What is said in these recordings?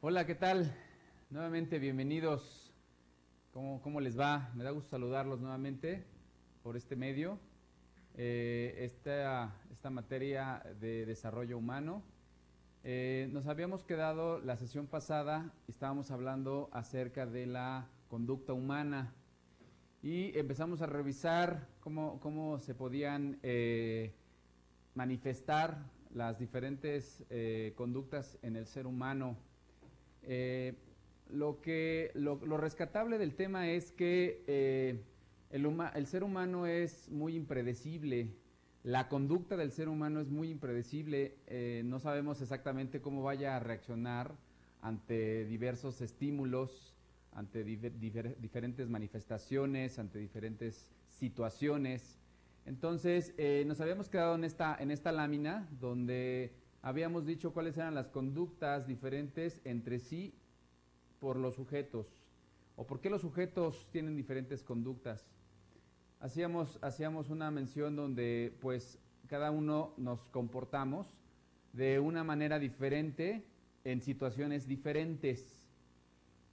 Hola, ¿qué tal? Nuevamente, bienvenidos. ¿Cómo les va? Me da gusto saludarlos nuevamente por este medio. Esta materia de desarrollo humano. Nos habíamos quedado la sesión pasada, estábamos hablando acerca de la conducta humana y empezamos a revisar cómo se podían manifestar las diferentes conductas en el ser humano. Lo rescatable del tema es que el ser humano es muy impredecible. La conducta del ser humano es muy impredecible. No sabemos exactamente cómo vaya a reaccionar ante diversos estímulos, ante diferentes manifestaciones, ante diferentes situaciones. Entonces, nos habíamos quedado en esta lámina donde habíamos dicho cuáles eran las conductas diferentes entre sí por los sujetos, o por qué los sujetos tienen diferentes conductas. Hacíamos una mención donde pues cada uno nos comportamos de una manera diferente en situaciones diferentes.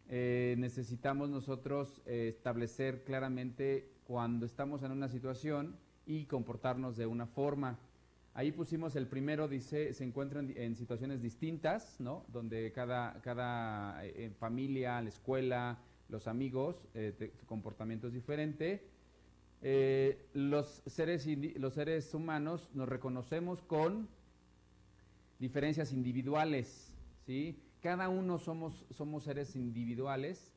Necesitamos nosotros establecer claramente cuando estamos en una situación y comportarnos de una forma. Ahí pusimos el primero, dice, se encuentran en situaciones distintas, ¿no? Donde cada familia, la escuela, los amigos, comportamiento es diferente. Los seres humanos nos reconocemos con diferencias individuales, ¿sí? Cada uno somos seres individuales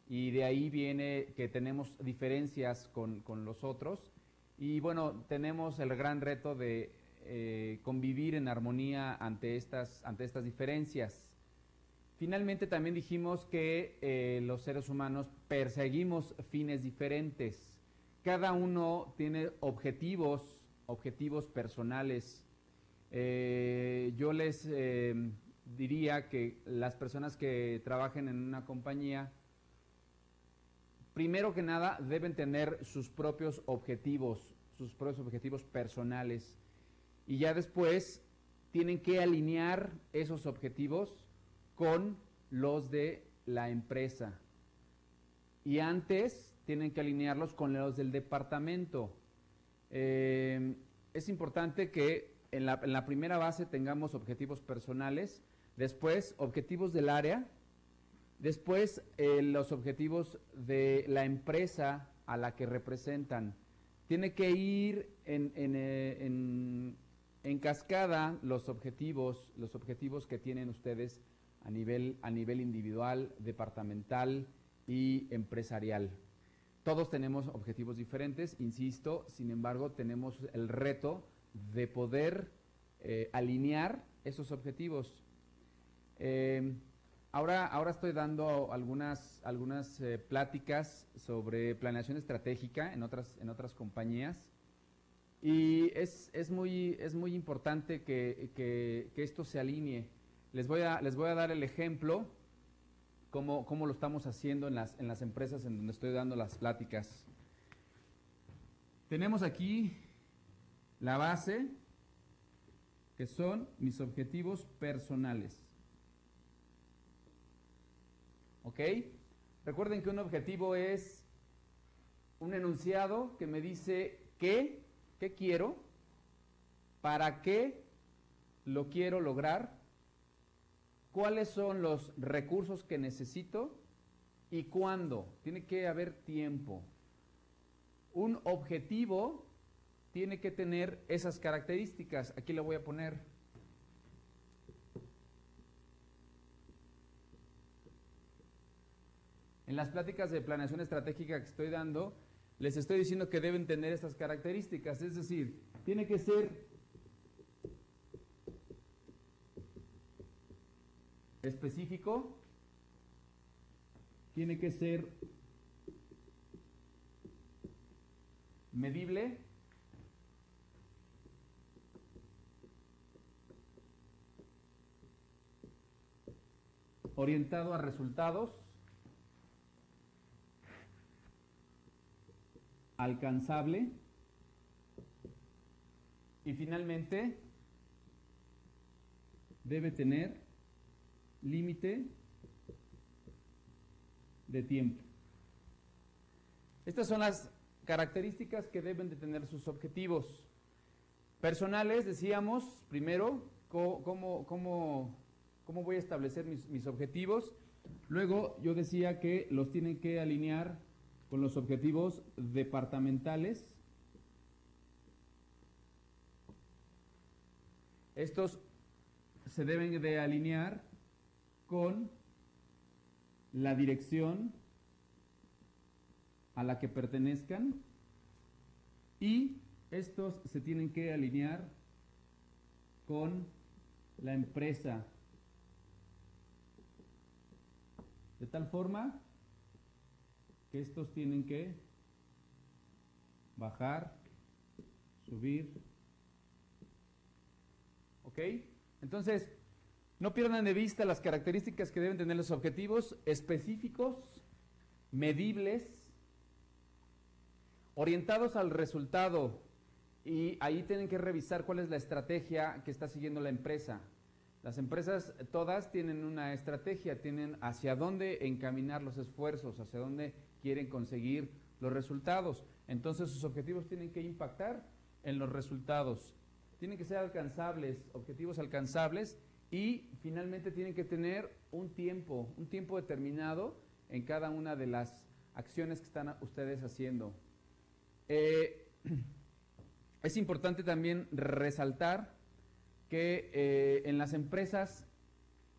y de ahí viene que tenemos diferencias con los otros. Y bueno, tenemos el gran reto de convivir en armonía ante estas diferencias. Finalmente también dijimos que los seres humanos perseguimos fines diferentes. Cada uno tiene objetivos personales. Yo les diría que las personas que trabajen en una compañía, primero que nada, deben tener sus propios objetivos personales. Y ya después tienen que alinear esos objetivos con los de la empresa. Y antes tienen que alinearlos con los del departamento. Es importante que en la primera base tengamos objetivos personales, después objetivos del área, después los objetivos de la empresa a la que representan. Tiene que ir en cascada los objetivos que tienen ustedes a nivel individual, departamental y empresarial. Todos tenemos objetivos diferentes, insisto, sin embargo tenemos el reto de poder alinear esos objetivos. Ahora estoy dando algunas pláticas sobre planeación estratégica en otras compañías. Y es muy importante que esto se alinee. Les voy a dar el ejemplo cómo lo estamos haciendo en las empresas en donde estoy dando las pláticas. Tenemos aquí la base, que son mis objetivos personales. ¿Ok? Recuerden que un objetivo es un enunciado que me dice qué quiero, para qué lo quiero lograr, cuáles son los recursos que necesito y cuándo. Tiene que haber tiempo. Un objetivo tiene que tener esas características. Aquí le voy a poner. En las pláticas de planeación estratégica que estoy dando, les estoy diciendo que deben tener estas características, es decir, tiene que ser específico, tiene que ser medible, orientado a resultados, alcanzable y finalmente debe tener límite de tiempo. Estas son las características que deben de tener sus objetivos. Personales, decíamos, primero, cómo voy a establecer mis objetivos. Luego yo decía que los tienen que alinear con los objetivos departamentales. Estos se deben de alinear con la dirección a la que pertenezcan y estos se tienen que alinear con la empresa, de tal forma que estos tienen que bajar, subir. ¿Ok? Entonces, no pierdan de vista las características que deben tener los objetivos específicos, medibles, orientados al resultado, y ahí tienen que revisar cuál es la estrategia que está siguiendo la empresa. Las empresas todas tienen una estrategia, tienen hacia dónde encaminar los esfuerzos, hacia dónde quieren conseguir los resultados. Entonces sus objetivos tienen que impactar en los resultados. Tienen que ser alcanzables, objetivos alcanzables, y finalmente tienen que tener un tiempo determinado en cada una de las acciones que están ustedes haciendo. Es importante también resaltar que en las empresas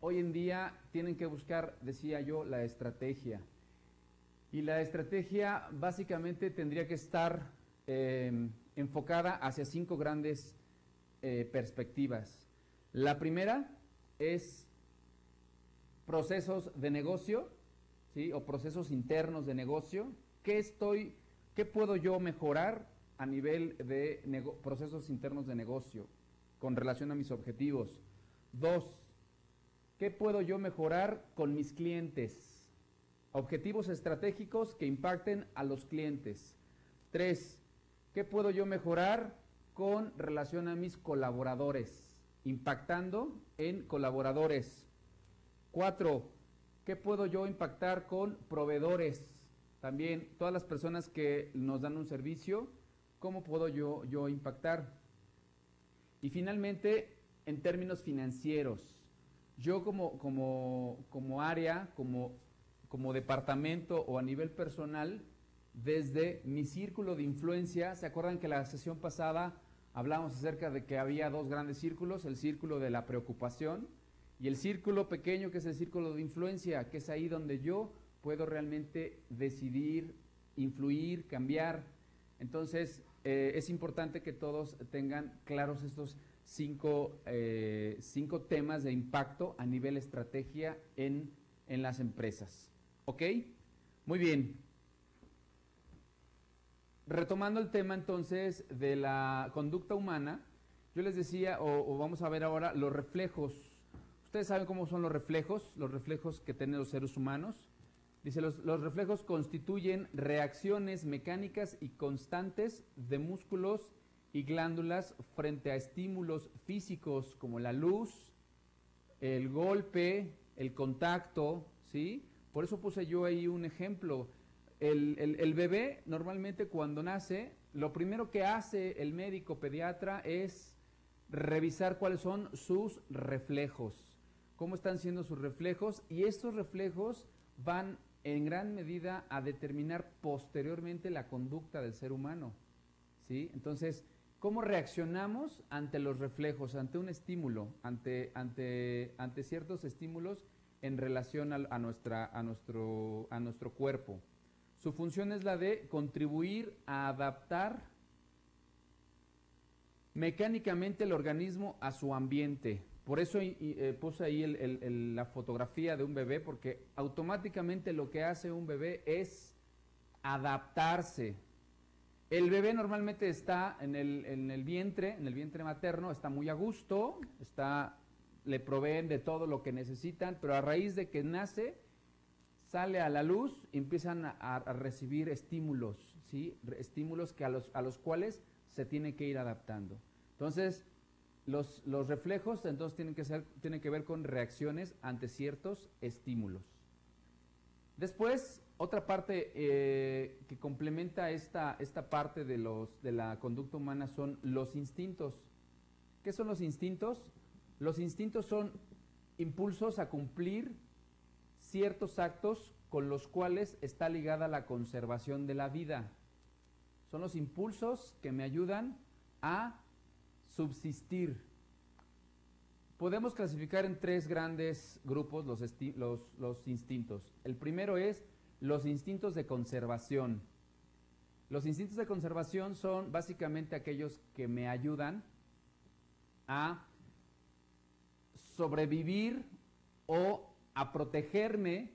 hoy en día tienen que buscar, decía yo, la estrategia. Y la estrategia básicamente tendría que estar enfocada hacia 5 grandes perspectivas. La primera es procesos de negocio, ¿sí? O procesos internos de negocio. ¿Qué puedo yo mejorar a nivel de procesos internos de negocio con relación a mis objetivos? 2, ¿qué puedo yo mejorar con mis clientes? Objetivos estratégicos que impacten a los clientes. 3, ¿qué puedo yo mejorar con relación a mis colaboradores? Impactando en colaboradores. 4, ¿qué puedo yo impactar con proveedores? También todas las personas que nos dan un servicio, ¿cómo puedo yo impactar? Y finalmente, en términos financieros, yo como área, como departamento o a nivel personal, desde mi círculo de influencia, ¿se acuerdan que la sesión pasada hablamos acerca de que había 2 grandes círculos, el círculo de la preocupación y el círculo pequeño que es el círculo de influencia, que es ahí donde yo puedo realmente decidir, influir, cambiar? Entonces, es importante que todos tengan claros estos 5 temas de impacto a nivel estrategia en las empresas. ¿Ok? Muy bien. Retomando el tema entonces de la conducta humana, yo les decía, o vamos a ver ahora, los reflejos. ¿Ustedes saben cómo son los reflejos que tienen los seres humanos? Dice, los reflejos constituyen reacciones mecánicas y constantes de músculos y glándulas frente a estímulos físicos como la luz, el golpe, el contacto, ¿sí? Por eso puse yo ahí un ejemplo. El bebé normalmente cuando nace, lo primero que hace el médico pediatra es revisar cuáles son sus reflejos, cómo están siendo sus reflejos, y estos reflejos van en gran medida a determinar posteriormente la conducta del ser humano, ¿sí? Entonces, ¿cómo reaccionamos ante los reflejos, ante un estímulo, ante ciertos estímulos en relación a nuestro cuerpo? Su función es la de contribuir a adaptar mecánicamente el organismo a su ambiente. Por eso puse ahí la fotografía de un bebé, porque automáticamente lo que hace un bebé es adaptarse. El bebé normalmente está en el vientre materno, está muy a gusto, le proveen de todo lo que necesitan, pero a raíz de que nace, sale a la luz, empiezan a recibir estímulos, ¿sí? Estímulos que a los cuales se tiene que ir adaptando. Entonces, los reflejos entonces tienen que ver con reacciones ante ciertos estímulos. Después, otra parte que complementa esta parte de la conducta humana son los instintos. ¿Qué son los instintos? Los instintos son impulsos a cumplir ciertos actos con los cuales está ligada la conservación de la vida. Son los impulsos que me ayudan a subsistir. Podemos clasificar en tres grandes grupos los instintos. El primero es los instintos de conservación. Los instintos de conservación son básicamente aquellos que me ayudan a sobrevivir o a protegerme,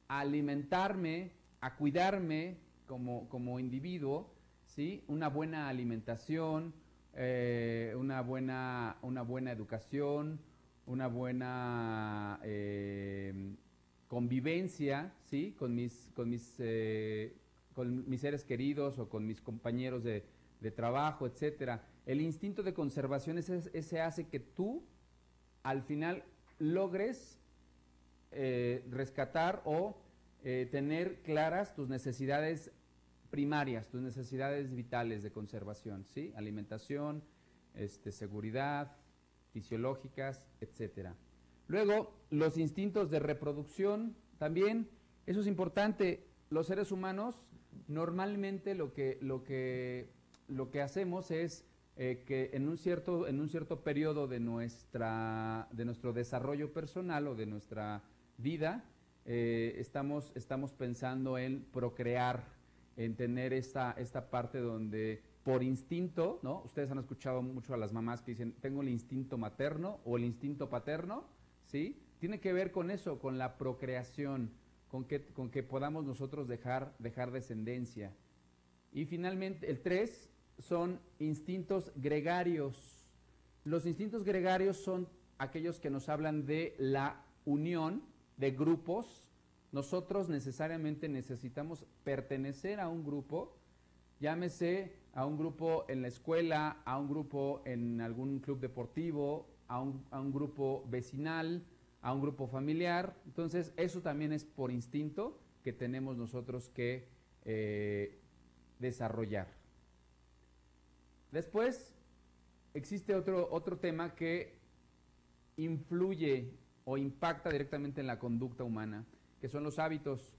a alimentarme, a cuidarme como individuo, ¿sí? Una buena alimentación, una buena educación, una buena convivencia, ¿sí? con mis seres queridos o con mis compañeros de trabajo, etcétera. El instinto de conservación ese hace que tú al final logres rescatar o tener claras tus necesidades primarias, tus necesidades vitales de conservación, ¿sí? Alimentación, seguridad, fisiológicas, etcétera. Luego, los instintos de reproducción también, eso es importante. Los seres humanos normalmente lo que hacemos es que en un cierto periodo de nuestro desarrollo personal o de nuestra vida, estamos pensando en procrear, en tener esta parte donde por instinto, ¿no? Ustedes han escuchado mucho a las mamás que dicen, tengo el instinto materno o el instinto paterno, ¿sí? Tiene que ver con eso, con la procreación, con que podamos nosotros dejar descendencia. Y finalmente, el 3 son instintos gregarios. Los instintos gregarios son aquellos que nos hablan de la unión de grupos. Nosotros necesariamente necesitamos pertenecer a un grupo, llámese a un grupo en la escuela, a un grupo en algún club deportivo, a un grupo vecinal, a un grupo familiar. Entonces, eso también es por instinto que tenemos nosotros que desarrollar. Después, existe otro tema que influye o impacta directamente en la conducta humana, que son los hábitos.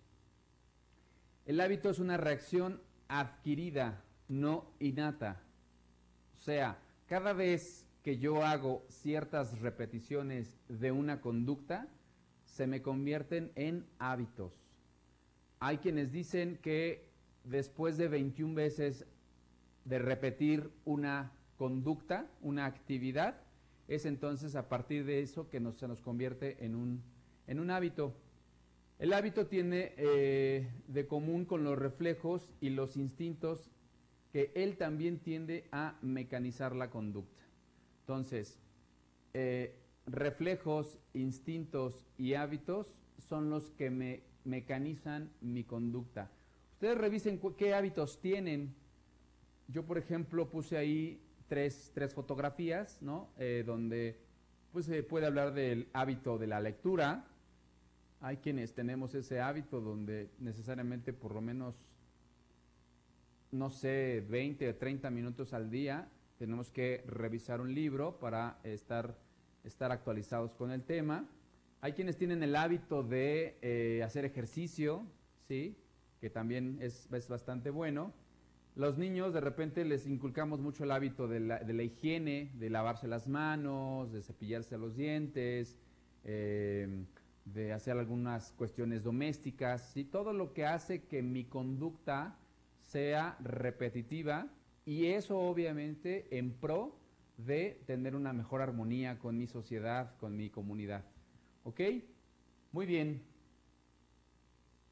El hábito es una reacción adquirida, no innata. O sea, cada vez que yo hago ciertas repeticiones de una conducta, se me convierten en hábitos. Hay quienes dicen que después de 21 veces de repetir una conducta, una actividad, es entonces a partir de eso que se nos convierte en un hábito. El hábito tiene de común con los reflejos y los instintos que él también tiende a mecanizar la conducta. Entonces, reflejos, instintos y hábitos son los que me mecanizan mi conducta. Ustedes revisen qué hábitos tienen. Yo, por ejemplo, puse ahí tres fotografías, ¿no? Donde pues se puede hablar del hábito de la lectura. Hay quienes tenemos ese hábito donde necesariamente por lo menos, no sé, 20 o 30 minutos al día tenemos que revisar un libro para estar actualizados con el tema. Hay quienes tienen el hábito de hacer ejercicio, ¿sí? Que también es bastante bueno. Los niños de repente les inculcamos mucho el hábito de la higiene, de lavarse las manos, de cepillarse los dientes, de hacer algunas cuestiones domésticas, ¿sí? Todo lo que hace que mi conducta sea repetitiva, y eso obviamente en pro de tener una mejor armonía con mi sociedad, con mi comunidad. ¿Ok? Muy bien.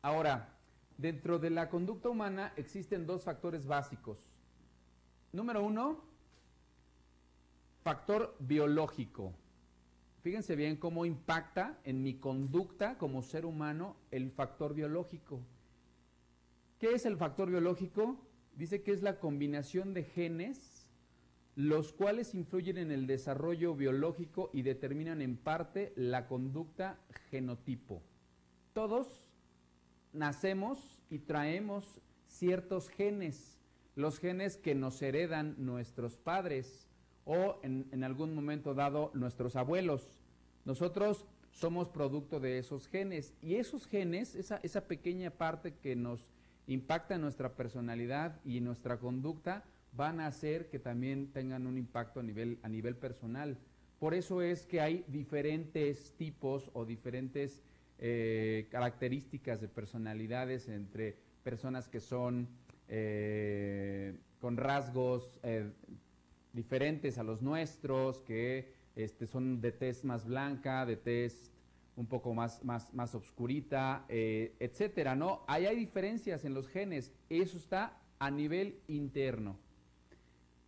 Ahora, dentro de la conducta humana existen dos factores básicos. Número 1, factor biológico. Fíjense bien cómo impacta en mi conducta como ser humano el factor biológico. ¿Qué es el factor biológico? Dice que es la combinación de genes, los cuales influyen en el desarrollo biológico y determinan en parte la conducta genotipo. Todos nacemos y traemos ciertos genes, los genes que nos heredan nuestros padres o en algún momento dado nuestros abuelos. Nosotros somos producto de esos genes y esos genes, esa pequeña parte que nos impacta en nuestra personalidad y en nuestra conducta, van a hacer que también tengan un impacto a nivel personal. Por eso es que hay diferentes tipos o diferentes características de personalidades entre personas que son con rasgos diferentes a los nuestros, que son de tez más blanca, de tez un poco más oscurita, etcétera, ¿no? Ahí hay diferencias en los genes, eso está a nivel interno.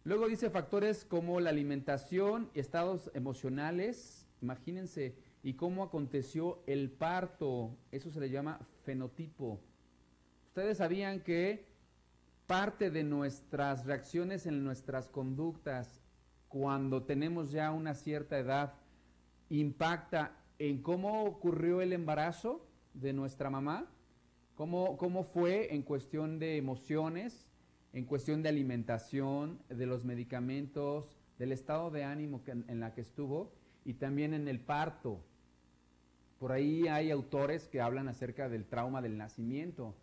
Luego dice factores como la alimentación, estados emocionales, imagínense, y cómo aconteció el parto, eso se le llama fenotipo. Ustedes sabían que parte de nuestras reacciones en nuestras conductas, cuando tenemos ya una cierta edad, impacta en cómo ocurrió el embarazo de nuestra mamá, cómo fue en cuestión de emociones, en cuestión de alimentación, de los medicamentos, del estado de ánimo en la que estuvo y también en el parto. Por ahí hay autores que hablan acerca del trauma del nacimiento.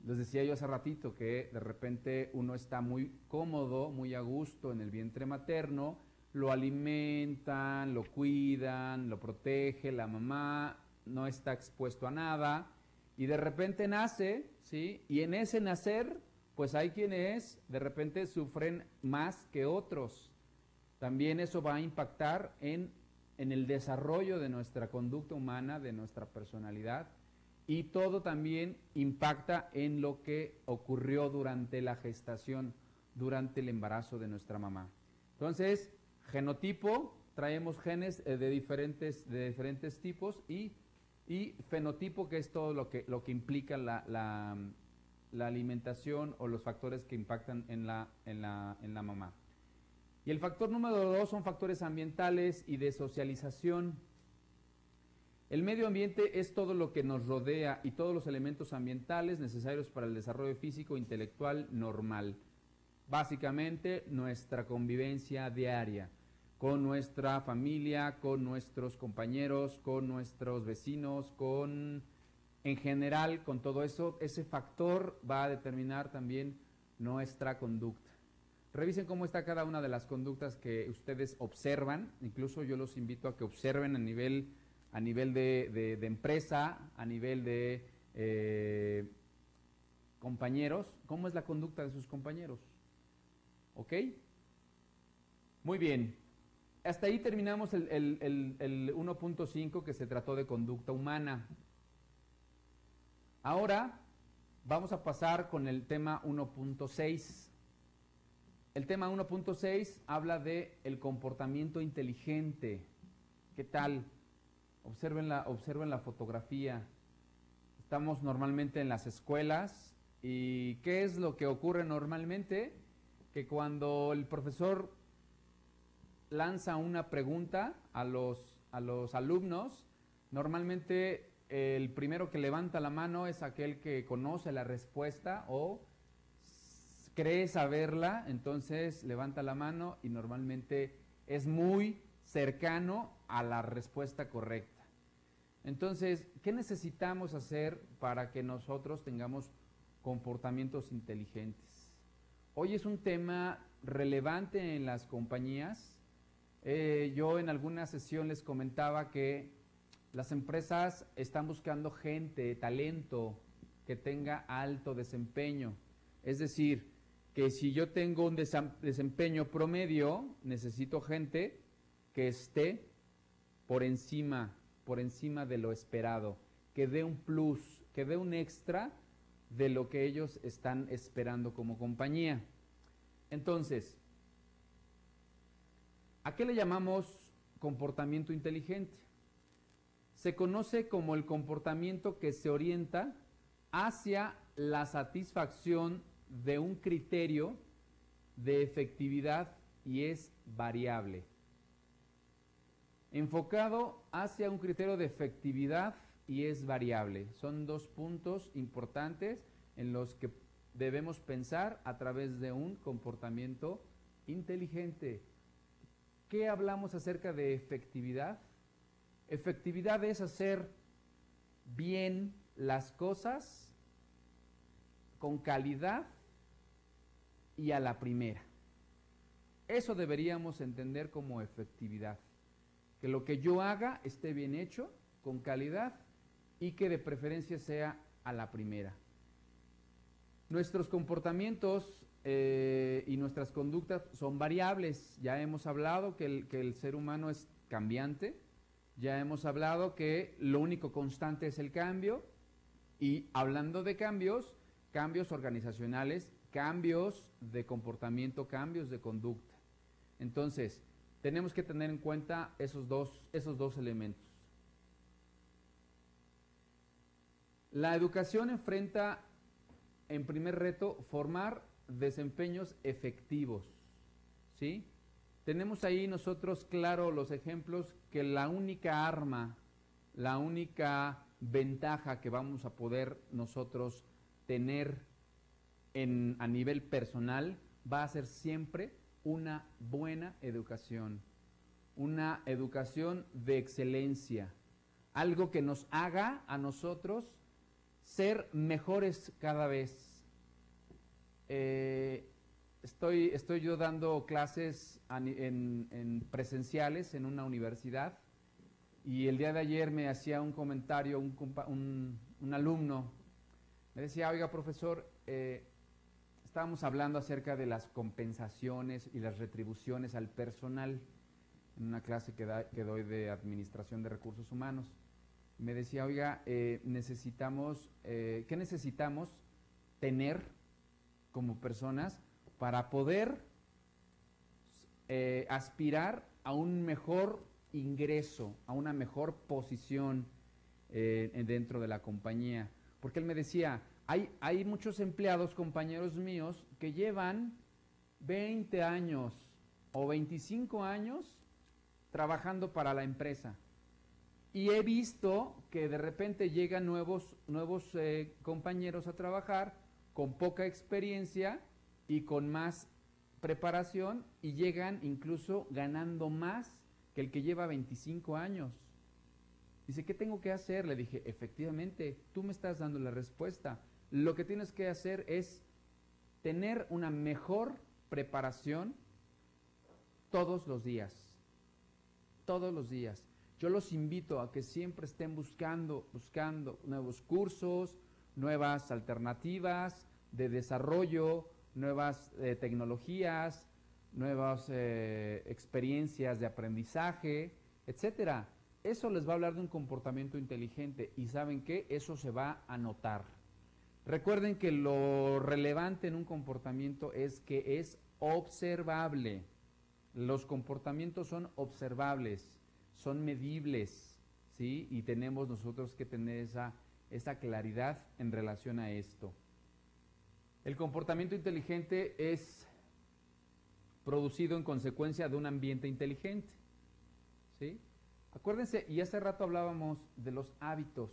Les decía yo hace ratito que de repente uno está muy cómodo, muy a gusto en el vientre materno, lo alimentan, lo cuidan, lo protege, la mamá no está expuesto a nada y de repente nace, ¿sí? Y en ese nacer, pues hay quienes de repente sufren más que otros. También eso va a impactar en el desarrollo de nuestra conducta humana, de nuestra personalidad, y todo también impacta en lo que ocurrió durante la gestación, durante el embarazo de nuestra mamá. Entonces, genotipo, traemos genes de diferentes tipos y fenotipo, que es todo lo que implica la alimentación o los factores que impactan en la mamá. Y el factor número 2 son factores ambientales y de socialización. El medio ambiente es todo lo que nos rodea y todos los elementos ambientales necesarios para el desarrollo físico e intelectual normal. Básicamente, nuestra convivencia diaria con nuestra familia, con nuestros compañeros, con nuestros vecinos, en general, con todo eso, ese factor va a determinar también nuestra conducta. Revisen cómo está cada una de las conductas que ustedes observan. Incluso yo los invito a que observen a nivel de empresa, a nivel de compañeros, cómo es la conducta de sus compañeros. ¿Ok? Muy bien. Hasta ahí terminamos el 1.5, que se trató de conducta humana. Ahora vamos a pasar con el tema 1.6. El tema 1.6 habla de el comportamiento inteligente. ¿Qué tal? Observen la fotografía. Estamos normalmente en las escuelas y ¿qué es lo que ocurre normalmente? Que cuando el profesor lanza una pregunta a los alumnos, normalmente el primero que levanta la mano es aquel que conoce la respuesta o cree saberla, entonces levanta la mano y normalmente es muy cercano a la respuesta correcta. Entonces, ¿qué necesitamos hacer para que nosotros tengamos comportamientos inteligentes? Hoy es un tema relevante en las compañías. Yo en alguna sesión les comentaba que las empresas están buscando gente, talento, que tenga alto desempeño. Es decir, que si yo tengo un desempeño promedio, necesito gente que esté por encima de lo esperado, que dé un plus, que dé un extra de lo que ellos están esperando como compañía. Entonces, ¿a qué le llamamos comportamiento inteligente? Se conoce como el comportamiento que se orienta hacia la satisfacción de un criterio de efectividad y es variable. Enfocado hacia un criterio de efectividad y es variable. Son dos puntos importantes en los que debemos pensar a través de un comportamiento inteligente. ¿Qué hablamos acerca de efectividad? Efectividad es hacer bien las cosas con calidad y a la primera. Eso deberíamos entender como efectividad. Que lo que yo haga esté bien hecho, con calidad y que de preferencia sea a la primera. Nuestros comportamientos y nuestras conductas son variables. Ya hemos hablado que el ser humano es cambiante. Ya hemos hablado que lo único constante es el cambio. Y hablando de cambios, cambios organizacionales, cambios de comportamiento, cambios de conducta. Entonces, tenemos que tener en cuenta esos dos elementos. La educación enfrenta, en primer reto, formar desempeños efectivos, ¿sí? Tenemos ahí nosotros claro los ejemplos que la única arma, la única ventaja que vamos a poder nosotros tener a nivel personal va a ser siempre una buena educación, una educación de excelencia, algo que nos haga a nosotros ser mejores cada vez. Estoy yo dando clases en presenciales en una universidad y el día de ayer me hacía un comentario un alumno, me decía, oiga profesor, estábamos hablando acerca de las compensaciones y las retribuciones al personal en una clase que doy de administración de recursos humanos. Me decía, oiga, ¿qué necesitamos tener como personas para poder aspirar a un mejor ingreso, a una mejor posición dentro de la compañía? Porque él me decía, hay muchos empleados, compañeros míos, que llevan 20 años o 25 años trabajando para la empresa. Y he visto que de repente llegan nuevos compañeros a trabajar con poca experiencia y con más preparación y llegan incluso ganando más que el que lleva 25 años. Dice, ¿qué tengo que hacer? Le dije, efectivamente, tú me estás dando la respuesta. Lo que tienes que hacer es tener una mejor preparación todos los días. Todos los días. Yo los invito a que siempre estén buscando nuevos cursos, nuevas alternativas de desarrollo, nuevas tecnologías, nuevas experiencias de aprendizaje, etcétera. Eso les va a hablar de un comportamiento inteligente y ¿saben qué? Eso se va a notar. Recuerden que lo relevante en un comportamiento es que es observable. Los comportamientos son observables, son medibles, ¿sí? Y tenemos nosotros que tener esa claridad en relación a esto. El comportamiento inteligente es producido en consecuencia de un ambiente inteligente, ¿sí? Acuérdense, y hace rato hablábamos de los hábitos.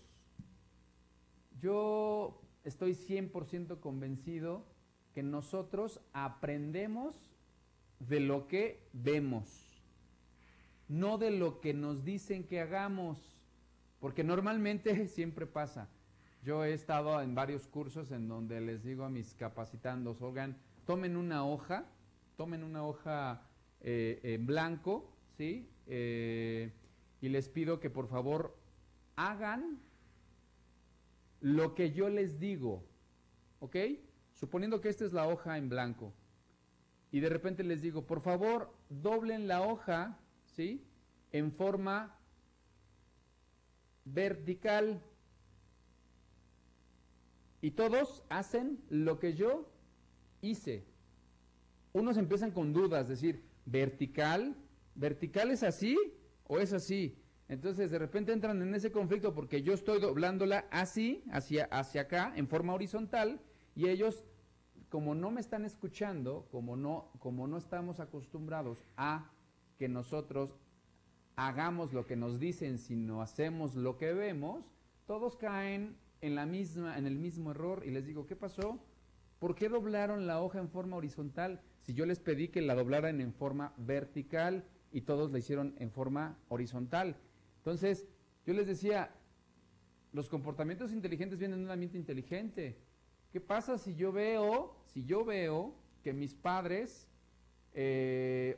Yo estoy 100% convencido que nosotros aprendemos de lo que vemos, no de lo que nos dicen que hagamos, porque normalmente siempre pasa. Yo he estado en varios cursos en donde les digo a mis capacitandos, oigan, tomen una hoja en blanco, ¿sí? Y les pido que por favor hagan lo que yo les digo, ¿ok? Suponiendo que esta es la hoja en blanco. Y de repente les digo, por favor, doblen la hoja, ¿sí? En forma vertical. Y todos hacen lo que yo hice. Unos empiezan con dudas, decir, ¿vertical es así o es así? Entonces de repente entran en ese conflicto porque yo estoy doblándola así, hacia acá, en forma horizontal, y ellos, como no me están escuchando, como no estamos acostumbrados a que nosotros hagamos lo que nos dicen, sino hacemos lo que vemos, todos caen en el mismo error y les digo, ¿qué pasó? ¿Por qué doblaron la hoja en forma horizontal si yo les pedí que la doblaran en forma vertical y todos la hicieron en forma horizontal? Entonces, yo les decía, los comportamientos inteligentes vienen de un ambiente inteligente. ¿Qué pasa si yo veo que mis padres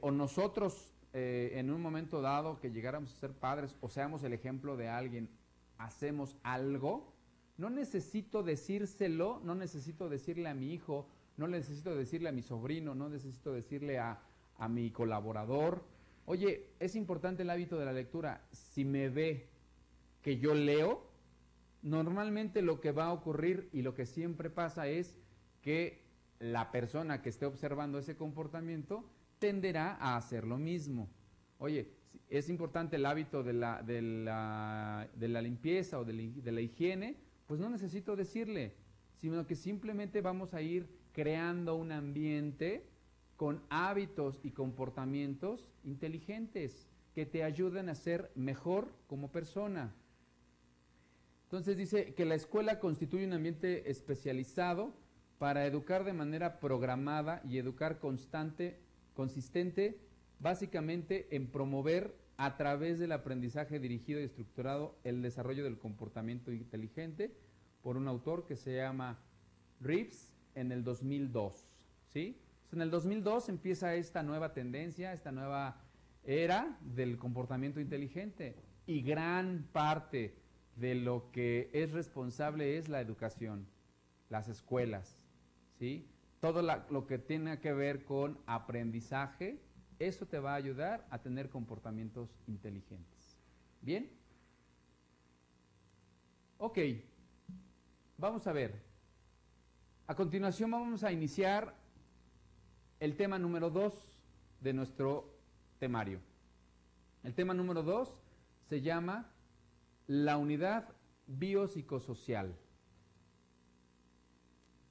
o nosotros en un momento dado que llegáramos a ser padres o seamos el ejemplo de alguien, hacemos algo? No necesito decírselo, no necesito decirle a mi hijo, no necesito decirle a mi sobrino, no necesito decirle a mi colaborador. Oye, es importante el hábito de la lectura. Si me ve que yo leo, normalmente lo que va a ocurrir y lo que siempre pasa es que la persona que esté observando ese comportamiento tenderá a hacer lo mismo. Oye, es importante el hábito de la limpieza o de la higiene, pues no necesito decirle, sino que simplemente vamos a ir creando un ambiente con hábitos y comportamientos inteligentes que te ayuden a ser mejor como persona. Entonces dice que la escuela constituye un ambiente especializado para educar de manera programada y educar consistente, básicamente en promover a través del aprendizaje dirigido y estructurado el desarrollo del comportamiento inteligente por un autor que se llama Reeves en el 2002, ¿sí? En el 2002 empieza esta nueva tendencia, esta nueva era del comportamiento inteligente y gran parte de lo que es responsable es la educación, las escuelas, ¿sí? Todo lo que tiene que ver con aprendizaje, eso te va a ayudar a tener comportamientos inteligentes. ¿Bien? Ok, vamos a ver. A continuación vamos a iniciar el tema número 2 de nuestro temario. El tema número 2 se llama la unidad biopsicosocial.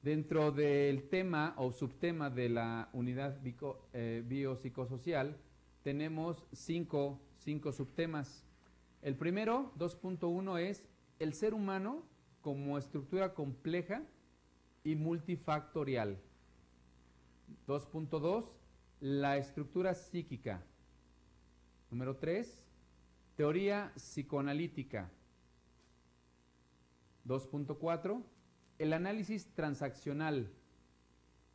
Dentro del tema o subtema de la unidad biopsicosocial tenemos cinco subtemas. El primero, 2.1, es el ser humano como estructura compleja y multifactorial. 2.2, la estructura psíquica. Número 3, teoría psicoanalítica. 2.4, el análisis transaccional.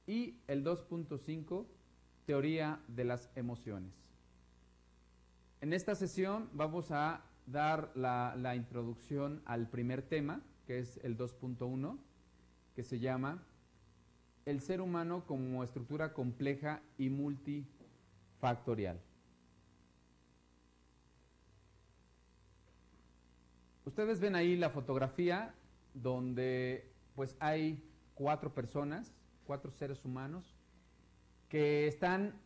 Y el 2.5, teoría de las emociones. En esta sesión vamos a dar la introducción al primer tema, que es el 2.1, que se llama el ser humano como estructura compleja y multifactorial. Ustedes ven ahí la fotografía donde pues hay 4 personas, 4 seres humanos que están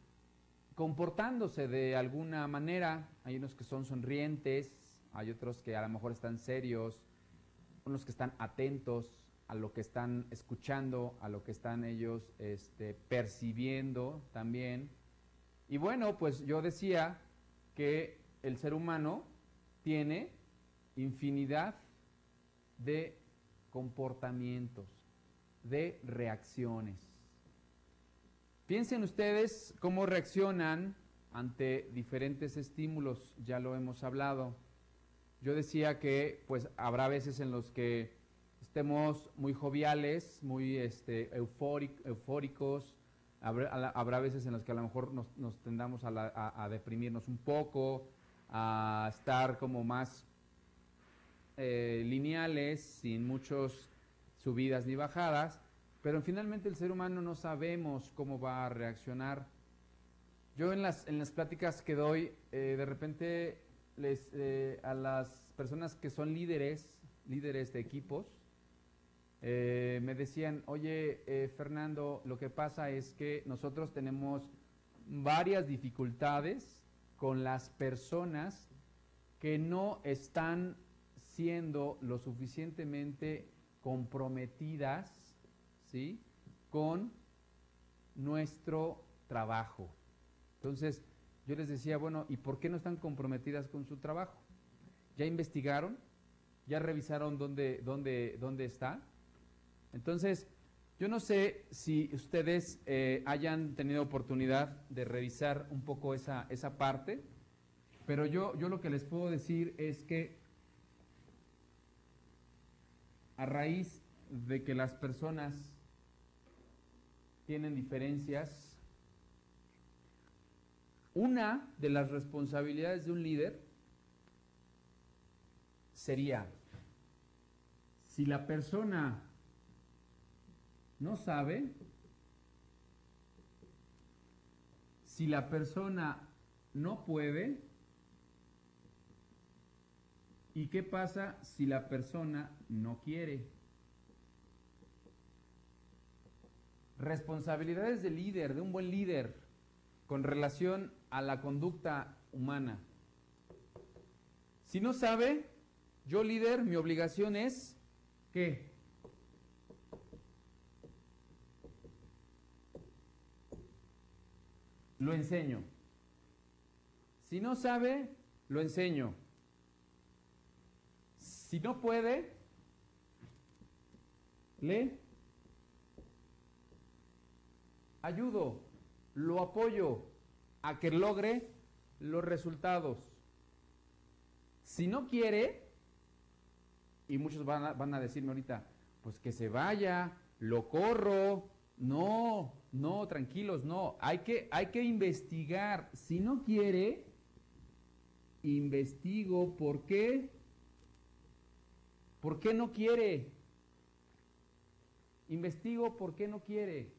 comportándose de alguna manera. Hay unos que son sonrientes, hay otros que a lo mejor están serios, unos que están atentos a lo que están escuchando, a lo que están ellos percibiendo también. Y bueno, pues yo decía que el ser humano tiene infinidad de comportamientos, de reacciones. Piensen ustedes cómo reaccionan ante diferentes estímulos, ya lo hemos hablado. Yo decía que pues habrá veces en los que estemos muy joviales, muy eufóricos, habrá veces en los que a lo mejor nos tendamos a deprimirnos un poco, a estar como más lineales, sin muchas subidas ni bajadas, pero finalmente el ser humano no sabemos cómo va a reaccionar. Yo en las pláticas que doy, de repente a las personas que son líderes de equipos, me decían, oye, Fernando, lo que pasa es que nosotros tenemos varias dificultades con las personas que no están siendo lo suficientemente comprometidas, ¿sí?, con nuestro trabajo. Entonces, yo les decía, bueno, ¿y por qué no están comprometidas con su trabajo? ¿Ya investigaron? ¿Ya revisaron dónde está? Entonces, yo no sé si ustedes hayan tenido oportunidad de revisar un poco esa parte, pero yo lo que les puedo decir es que a raíz de que las personas tienen diferencias, una de las responsabilidades de un líder sería, si la persona no sabe, si la persona no puede, ¿y qué pasa si la persona no quiere? Responsabilidades del líder, de un buen líder, con relación a la conducta humana. Si no sabe, yo líder, mi obligación es, ¿qué? Lo enseño. Si no sabe, lo enseño. Si no puede, le ayudo, lo apoyo a que logre los resultados. Si no quiere, y muchos van a decirme ahorita, pues que se vaya, lo corro. No, tranquilos, no. Hay que investigar. Si no quiere, investigo. ¿Por qué? ¿Por qué no quiere? Investigo por qué no quiere.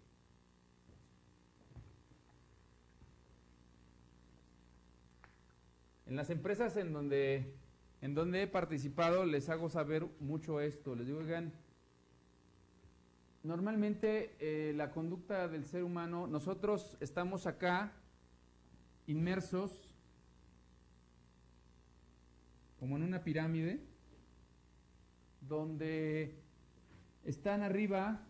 En las empresas en donde he participado les hago saber mucho esto. Les digo, oigan, normalmente la conducta del ser humano, nosotros estamos acá inmersos como en una pirámide donde están arriba,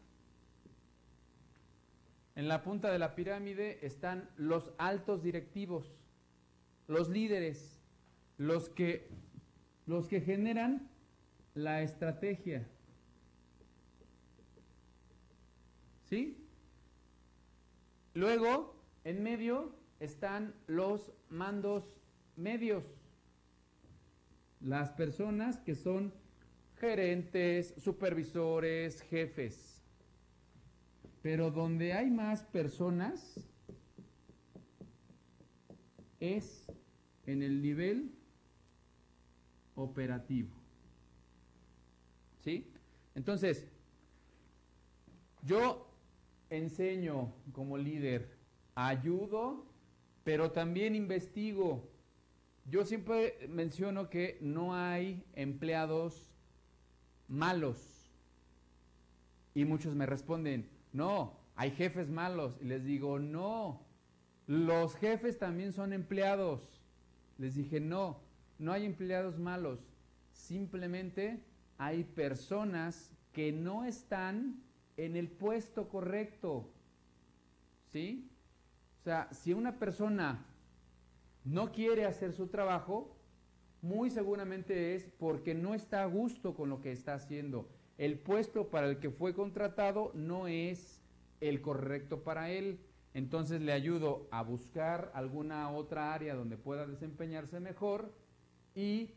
en la punta de la pirámide están los altos directivos, los líderes, los que generan la estrategia. ¿Sí? Luego, en medio están los mandos medios, las personas que son gerentes, supervisores, jefes. Pero donde hay más personas es en el nivel operativo. ¿Sí? Entonces, yo enseño como líder, ayudo, pero también investigo. Yo siempre menciono que no hay empleados malos. Y muchos me responden, no, hay jefes malos. Y les digo, no, los jefes también son empleados. Les dije, no hay empleados malos. Simplemente hay personas que no están en el puesto correcto. ¿Sí? O sea, si una persona no quiere hacer su trabajo, muy seguramente es porque no está a gusto con lo que está haciendo. El puesto para el que fue contratado no es el correcto para él. Entonces le ayudo a buscar alguna otra área donde pueda desempeñarse mejor y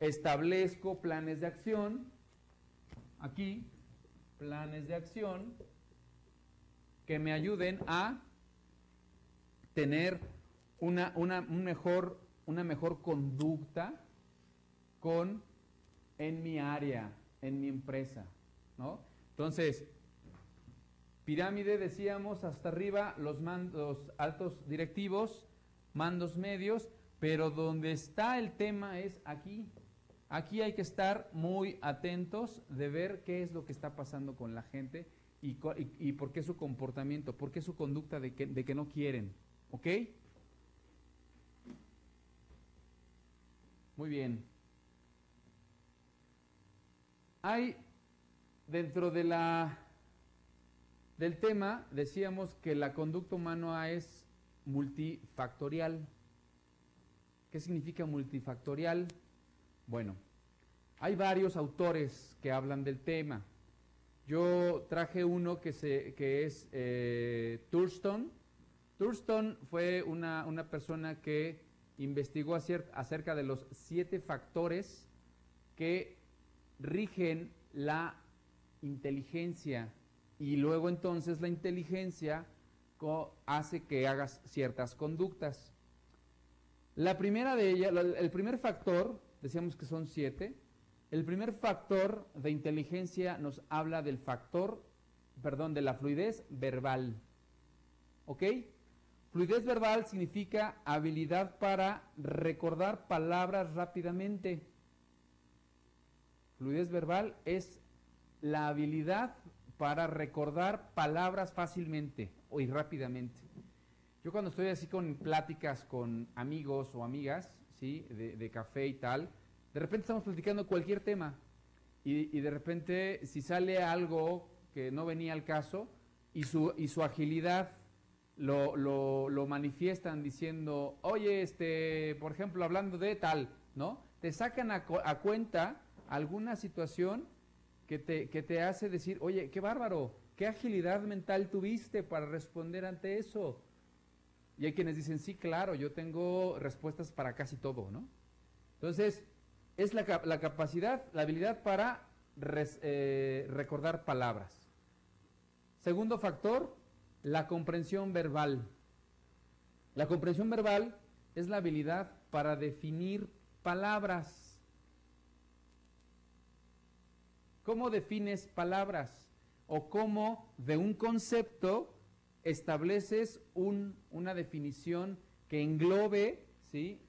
establezco planes de acción. Aquí, planes de acción que me ayuden a tener una mejor conducta en mi área, en mi empresa, ¿no? Entonces, pirámide, decíamos, hasta arriba los altos directivos, mandos medios, pero donde está el tema es aquí. Aquí hay que estar muy atentos de ver qué es lo que está pasando con la gente y por qué su comportamiento, por qué su conducta de que no quieren, ¿ok? Muy bien. Hay dentro del tema, decíamos que la conducta humana es multifactorial. ¿Qué significa multifactorial? Bueno, Hay varios autores que hablan del tema. Yo traje uno que es Thurston. Thurston fue una persona que investigó acerca de los 7 factores que rigen la inteligencia, y luego entonces la inteligencia hace que hagas ciertas conductas. La primera de ellas, el primer factor, decíamos que son 7, el primer factor de inteligencia nos habla del de la fluidez verbal. ¿Ok? Fluidez verbal significa habilidad para recordar palabras rápidamente. Fluidez verbal es la habilidad para recordar palabras fácilmente y rápidamente. Yo cuando estoy así con pláticas con amigos o amigas, ¿sí? de café y tal, de repente estamos platicando cualquier tema y de repente si sale algo que no venía al caso y su agilidad lo manifiestan diciendo, oye, por ejemplo, hablando de tal, ¿no? Te sacan a cuenta alguna situación que te hace decir, oye, qué bárbaro, qué agilidad mental tuviste para responder ante eso. Y hay quienes dicen, sí, claro, yo tengo respuestas para casi todo, ¿no? Entonces, es la capacidad, la habilidad para recordar palabras. Segundo factor, la comprensión verbal. La comprensión verbal es la habilidad para definir palabras. ¿Cómo defines palabras? O cómo de un concepto estableces una definición que englobe, ¿sí?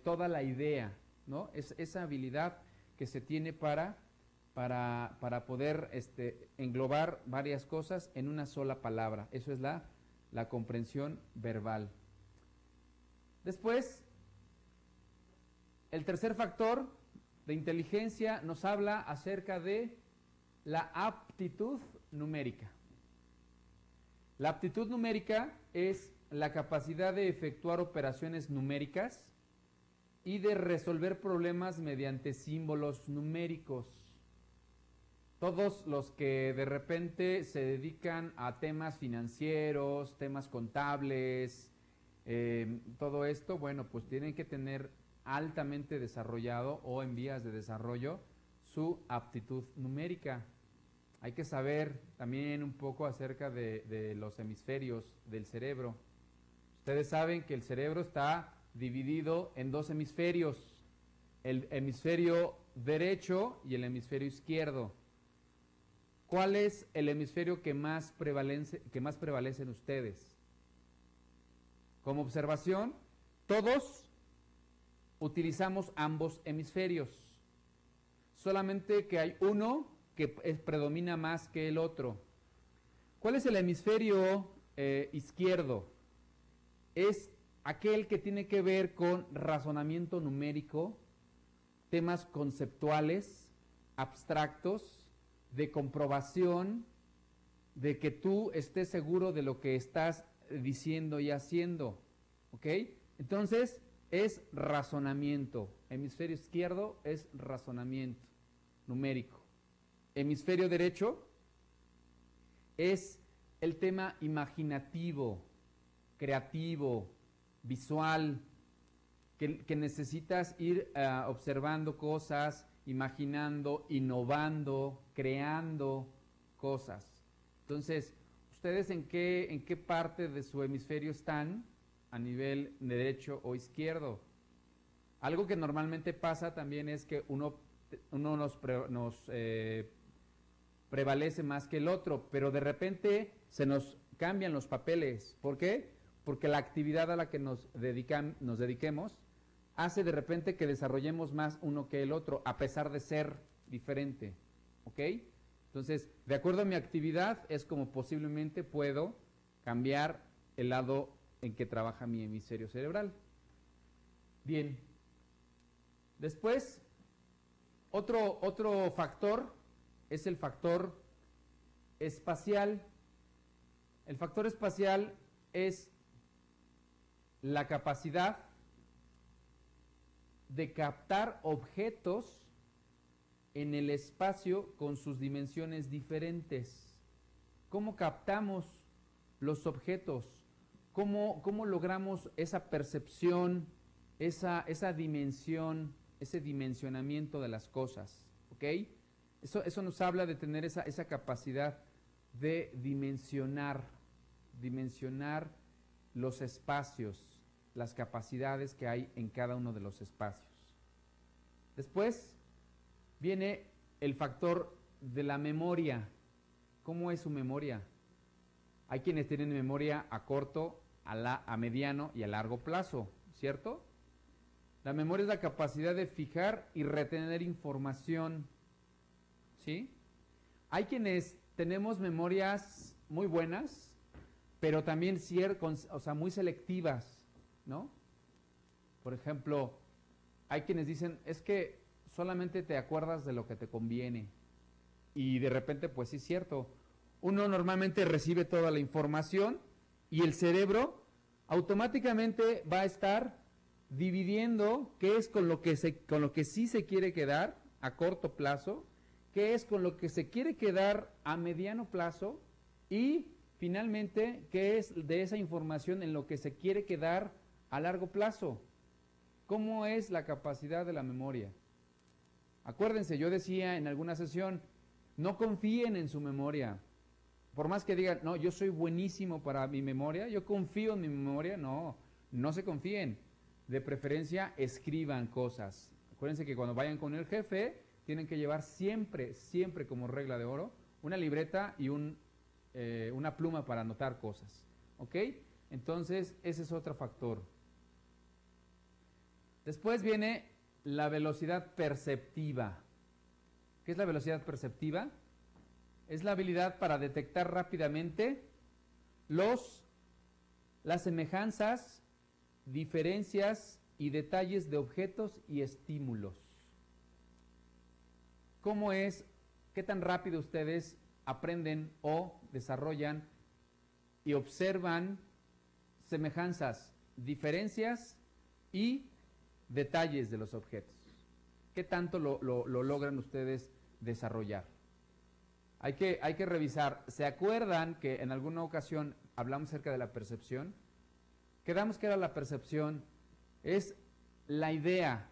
Toda la idea, ¿no? Es esa habilidad que se tiene para poder englobar varias cosas en una sola palabra. Eso es la comprensión verbal. Después, el tercer factor de inteligencia nos habla acerca de la aptitud numérica. La aptitud numérica es la capacidad de efectuar operaciones numéricas y de resolver problemas mediante símbolos numéricos. Todos los que de repente se dedican a temas financieros, temas contables, todo esto, bueno, pues tienen que tener altamente desarrollado o en vías de desarrollo su aptitud numérica. Hay que saber también un poco acerca de los hemisferios del cerebro. Ustedes saben que el cerebro está dividido en 2 hemisferios, el hemisferio derecho y el hemisferio izquierdo. ¿Cuál es el hemisferio que más prevalece en ustedes? Como observación, todos utilizamos ambos hemisferios, solamente que hay uno que predomina más que el otro. ¿Cuál es el hemisferio izquierdo? Es aquel que tiene que ver con razonamiento numérico, temas conceptuales, abstractos, de comprobación, de que tú estés seguro de lo que estás diciendo y haciendo, ¿ok? Entonces, es razonamiento. Hemisferio izquierdo es razonamiento numérico. Hemisferio derecho es el tema imaginativo, creativo, visual, que necesitas ir observando cosas, imaginando, innovando, creando cosas. Entonces, ¿ustedes en qué parte de su hemisferio están a nivel derecho o izquierdo? Algo que normalmente pasa también es que uno nos prevalece más que el otro, pero de repente se nos cambian los papeles. ¿Por qué? Porque la actividad a la que nos dediquemos hace de repente que desarrollemos más uno que el otro, a pesar de ser diferente, ¿ok? Entonces, de acuerdo a mi actividad, es como posiblemente puedo cambiar el lado en que trabaja mi hemisferio cerebral. Bien. Después, otro factor es el factor espacial. El factor espacial es la capacidad de captar objetos en el espacio con sus dimensiones diferentes. ¿Cómo captamos los objetos? ¿Cómo logramos esa percepción, esa dimensión, ese dimensionamiento de las cosas? ¿Ok? Eso nos habla de tener esa capacidad de dimensionar los espacios, las capacidades que hay en cada uno de los espacios. Después viene el factor de la memoria. ¿Cómo es su memoria? Hay quienes tienen memoria a corto, a mediano y a largo plazo, ¿cierto? La memoria es la capacidad de fijar y retener información, ¿sí? Hay quienes tenemos memorias muy buenas, pero también muy selectivas, ¿no? Por ejemplo, hay quienes dicen, es que solamente te acuerdas de lo que te conviene. Y de repente, pues sí es cierto. Uno normalmente recibe toda la información y el cerebro automáticamente va a estar dividiendo qué es con lo que sí se quiere quedar a corto plazo, qué es con lo que se quiere quedar a mediano plazo y finalmente qué es de esa información en lo que se quiere quedar a largo plazo. ¿Cómo es la capacidad de la memoria? Acuérdense, yo decía en alguna sesión, no confíen en su memoria. Por más que digan, no, yo soy buenísimo para mi memoria, yo confío en mi memoria, no se confíen. De preferencia, escriban cosas. Acuérdense que cuando vayan con el jefe, tienen que llevar siempre como regla de oro, una libreta y una pluma para anotar cosas. ¿Ok? Entonces, ese es otro factor. Después viene la velocidad perceptiva. ¿Qué es la velocidad perceptiva? Es la habilidad para detectar rápidamente las semejanzas, diferencias y detalles de objetos y estímulos. ¿Qué tan rápido ustedes aprenden o desarrollan y observan semejanzas, diferencias y detalles de los objetos? ¿Qué tanto lo logran ustedes desarrollar? Hay que revisar. ¿Se acuerdan que en alguna ocasión hablamos acerca de la percepción? Quedamos que era la percepción, es la idea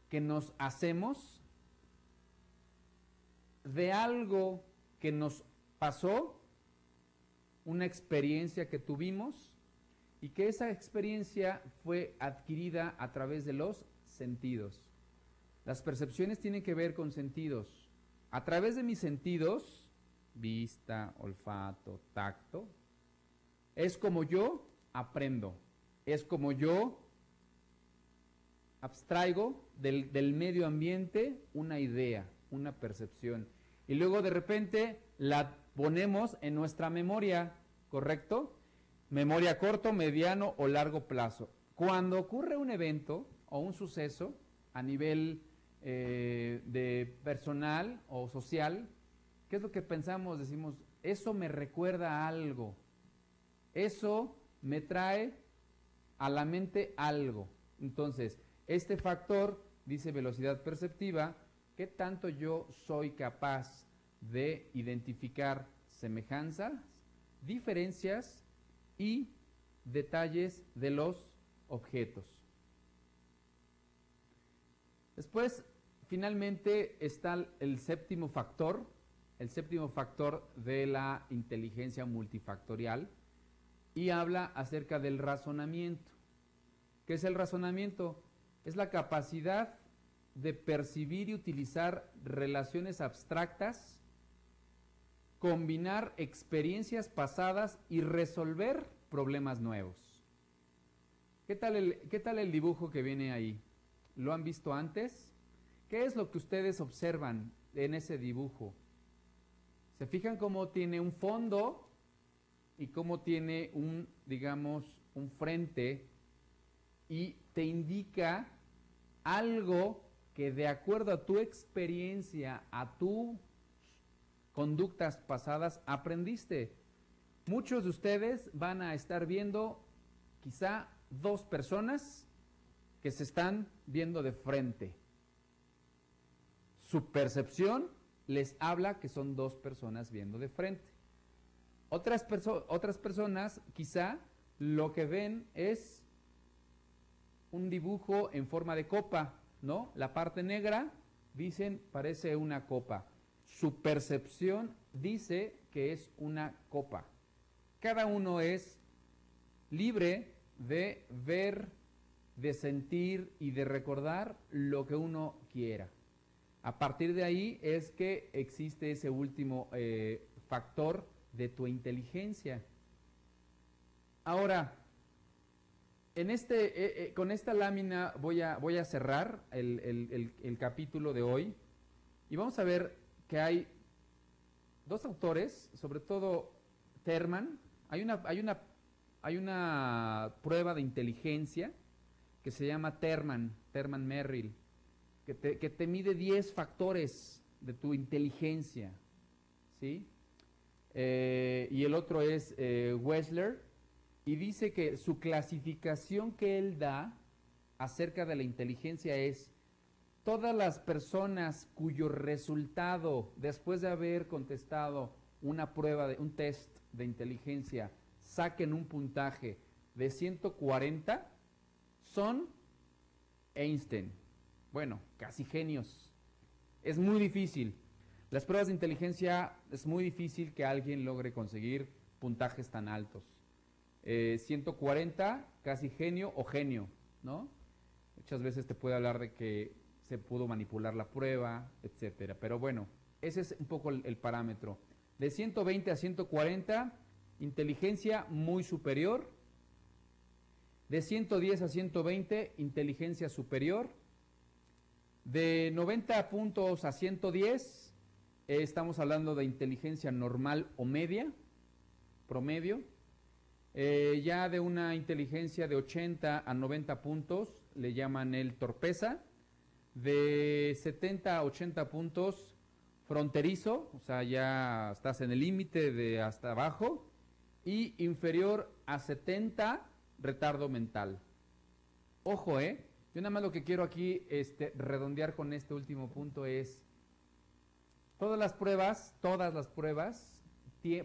que nos hacemos de algo que nos pasó, una experiencia que tuvimos y que esa experiencia fue adquirida a través de los sentidos. Las percepciones tienen que ver con sentidos. A través de mis sentidos, vista, olfato, tacto, es como yo aprendo, es como yo abstraigo del medio ambiente una idea, una percepción. Y luego de repente la ponemos en nuestra memoria, ¿correcto? Memoria a corto, mediano o largo plazo. Cuando ocurre un evento o un suceso a nivel de personal o social, ¿qué es lo que pensamos? Decimos, eso me recuerda a algo, eso me trae a la mente algo. Entonces, este factor, dice velocidad perceptiva, ¿qué tanto yo soy capaz de identificar semejanzas, diferencias y detalles de los objetos? Después, finalmente, está el séptimo factor de la inteligencia multifactorial, y habla acerca del razonamiento. ¿Qué es el razonamiento? Es la capacidad de percibir y utilizar relaciones abstractas, combinar experiencias pasadas y resolver problemas nuevos. ¿Qué tal el dibujo que viene ahí? ¿Lo han visto antes? ¿Qué es lo que ustedes observan en ese dibujo? ¿Se fijan cómo tiene un fondo y cómo tiene un frente, y te indica algo que de acuerdo a tu experiencia, a tus conductas pasadas, aprendiste? Muchos de ustedes van a estar viendo quizá dos personas que se están viendo de frente. Su percepción les habla que son dos personas viendo de frente. Otras personas quizá lo que ven es un dibujo en forma de copa, ¿no? La parte negra, dicen, parece una copa. Su percepción dice que es una copa. Cada uno es libre de ver, de sentir y de recordar lo que uno quiera. A partir de ahí es que existe ese último factor de tu inteligencia. Ahora, con esta lámina voy a cerrar el capítulo de hoy y vamos a ver que hay dos autores, sobre todo Terman. Hay una prueba de inteligencia que se llama Terman-Merrill, que te mide 10 factores de tu inteligencia, ¿sí? Y el otro es Wechsler, y dice que su clasificación que él da acerca de la inteligencia es: todas las personas cuyo resultado, después de haber contestado una prueba, un test de inteligencia, saquen un puntaje de 140, son Einstein. Bueno, casi genios. Es muy difícil. Las pruebas de inteligencia es muy difícil que alguien logre conseguir puntajes tan altos. 140, casi genio o genio, ¿no? Muchas veces te puede hablar de que se pudo manipular la prueba, etcétera. Pero bueno, ese es un poco el parámetro. De 120 a 140, inteligencia muy superior. De 110 a 120, inteligencia superior. De 90 puntos a 110, estamos hablando de inteligencia normal o media, promedio. Ya de una inteligencia de 80 a 90 puntos, le llaman el torpeza. De 70 a 80 puntos, fronterizo, o sea, ya estás en el límite de hasta abajo. Y inferior a 70, retardo mental. Ojo, yo nada más lo que quiero aquí redondear con este último punto es: todas las pruebas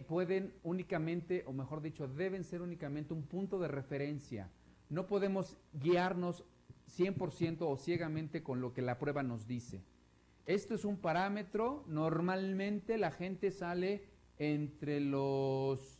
pueden únicamente, o mejor dicho, deben ser únicamente un punto de referencia. No podemos guiarnos 100% o ciegamente con lo que la prueba nos dice. Esto es un parámetro. Normalmente la gente sale entre los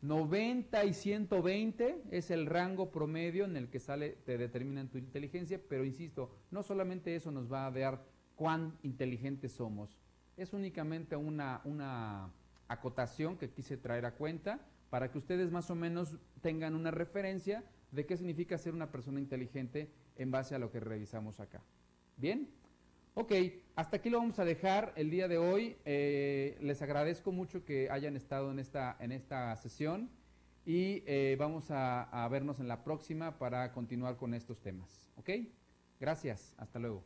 90 y 120, es el rango promedio en el que te determinan tu inteligencia, pero insisto, no solamente eso nos va a dar cuán inteligentes somos. Es únicamente una acotación que quise traer a cuenta para que ustedes más o menos tengan una referencia de qué significa ser una persona inteligente en base a lo que revisamos acá. ¿Bien? Ok, hasta aquí lo vamos a dejar el día de hoy. Les agradezco mucho que hayan estado en esta sesión y vamos a vernos en la próxima para continuar con estos temas. ¿Ok? Gracias, hasta luego.